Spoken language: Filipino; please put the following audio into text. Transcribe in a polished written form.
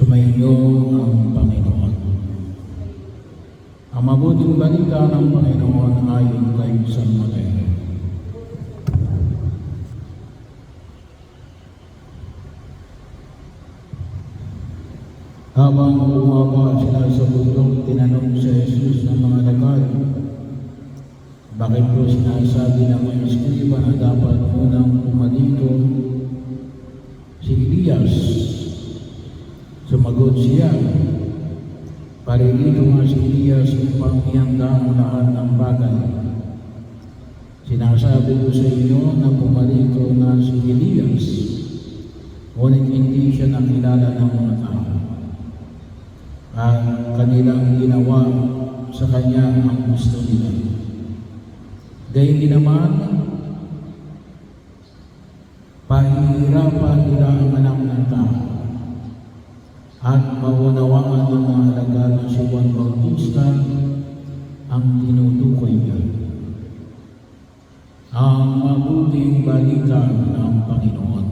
Sumainyo ang Panginoon. Ang mabuting balita ng Panginoon ayon kay San Mateo. Habang bumaba sila sa bundok, tinanong si Jesus ng mga lakad, bakit po sinasabi ng mga eskriba na dapat munang pumalito si Elias? Sumagot siya, paririto nga si Elias upang ihanda ang lahat ng bagay. Sinasabi ko sa inyo na pumalito na si Elias, ngunit hindi siya nakilala ng mga tao. At kanilang ginawa sa kanya ang gusto nila. Gayun din naman, pahihirapan nila ang anak ng tao at maunawaan ng mga alagad na si Juan Bautista ang tinutukoy niya. Ang mabuting balita ng Panginoon.